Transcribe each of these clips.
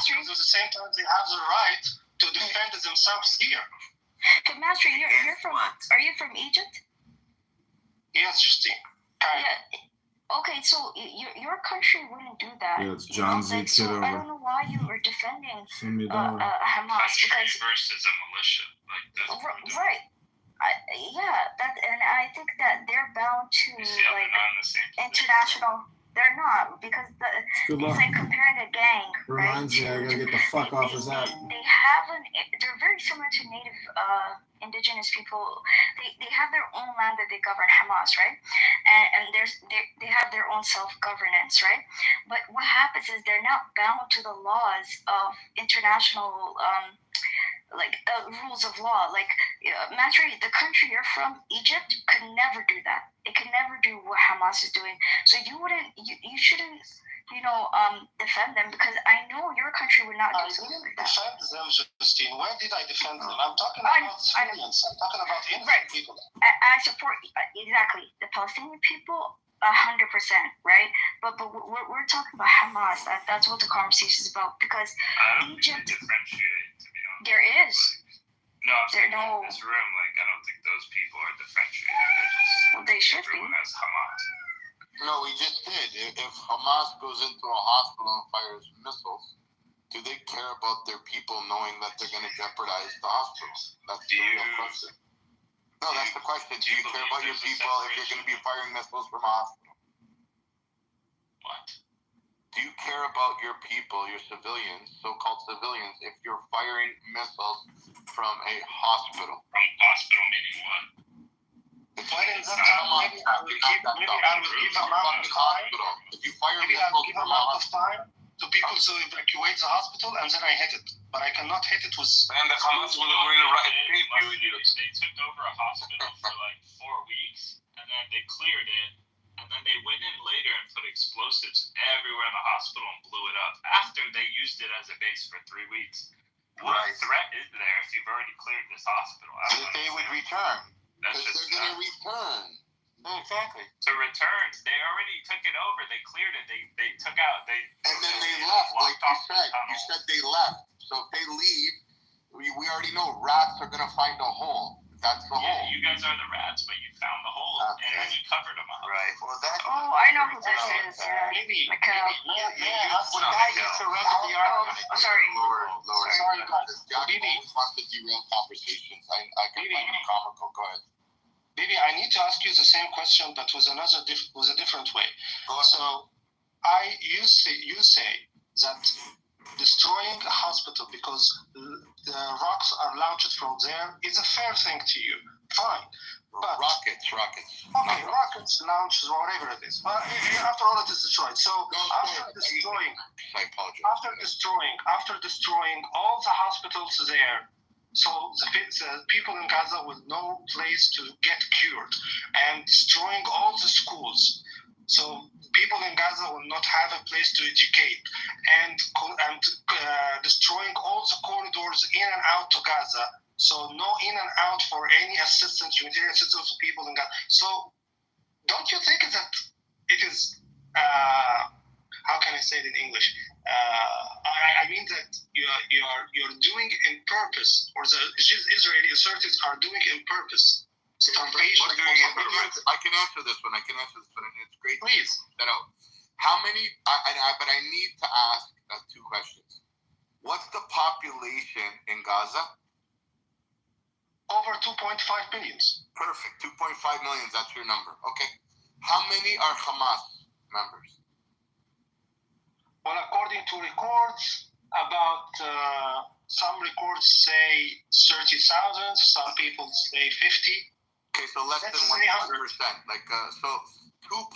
Master, at the same time they have the right to defend themselves here. Master, you're from. Are you from Egypt? Yes, Justine. Yeah. Okay, so your country wouldn't do that. Yeah, it's John Z. So I don't know why you were defending Hamas because versus a militia. Right. And I think that they're bound to international. They're not because it's like comparing a gang. Reminds me, I gotta get the fuck off his app. They're very similar to native indigenous people. They have their own land that they govern, Hamas, right? And they have their own self-governance, right? But what happens is they're not bound to the laws of international rules of law. Master, the country you're from, Egypt, could never do that. It could never do what Hamas is doing. So you shouldn't, defend them because I know your country would not do something like that. I didn't defend them, Justine. Where did I defend them? I'm talking about civilians. I'm talking about innocent people. I support exactly the Palestinian people. 100%, right? But we're talking about Hamas. That's what the conversation is about because Egypt. Differentiate, to be honest. There is. No, in this room, I don't think those people are differentiated. They should be. Everyone has Hamas. No, we just did. If Hamas goes into a hospital and fires missiles, do they care about their people knowing that they're going to jeopardize the hospital? That's the real question. No, that's the question. Do you care about your people if you're going to be firing missiles from a hospital? What? Do you care about your people, your civilians, so-called civilians, if you're firing missiles from a hospital? From hospital meaning what? Maybe I will give amount of time. If you fire maybe I'll give amount of time to people to evacuate the hospital, and then I hit it. But I cannot hit it with. And the Hamas will really They took over a hospital for 4 weeks, and then they cleared it, and then they went in later and put explosives everywhere in the hospital and blew it up after they used it as a base for 3 weeks. What threat is there if you've already cleared this hospital? They would return. That's they're going to return. No, exactly. To return, they already took it over. They cleared it. They took out. And then they left, like you said. You said they left. So if they leave, we already know rats are going to find a hole. That's the hole. You guys are the rats, but you found the hole and then you covered them up. Right. Well, that's. Oh, I know who this is. Maybe. Sorry. Sorry, guys. Johnny wants to derail conversations. I can find it comical. Go ahead. Maybe I need to ask you the same question, but with a different way. So, you say that destroying a hospital because the rocks are launched from there is a fair thing to you. Fine. But rockets. Okay, rockets launch whatever it is. But after all, it is destroyed. So after destroying all the hospitals there. So the people in Gaza with no place to get cured and destroying all the schools. So people in Gaza will not have a place to educate and destroying all the corridors in and out to Gaza. So no in and out for any assistance, humanitarian assistance to people in Gaza. So don't you think that it is, how can I say it in English? I mean that you're doing in purpose, or the Israeli authorities are doing in purpose. Starvation. I can answer this one. And it's great. Please. How many? But I need to ask 2 questions. What's the population in Gaza? Over 2.5 million. Perfect. 2.5 million. That's your number. Okay. How many are Hamas members? Well, according to records, about some records say 30,000, some people say 50. Okay, so less than 100%. So 2.5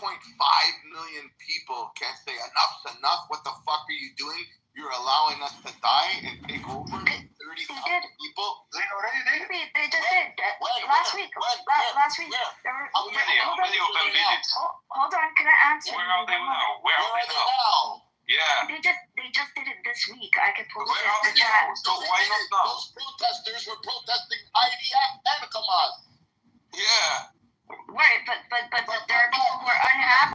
million people can't say enough's enough. What the fuck are you doing? You're allowing us to die and take over 30,000 people? They already did. They just did. Last week. Last week. How many of them did it? Hold on, can I answer? Where are they now? Where are they now? Yeah. They just did it this week. I could post Where are it in the they chat. now? So why not now? Those protesters were protesting IDF and Hamas. Yeah. Right, but there are people who are unhappy.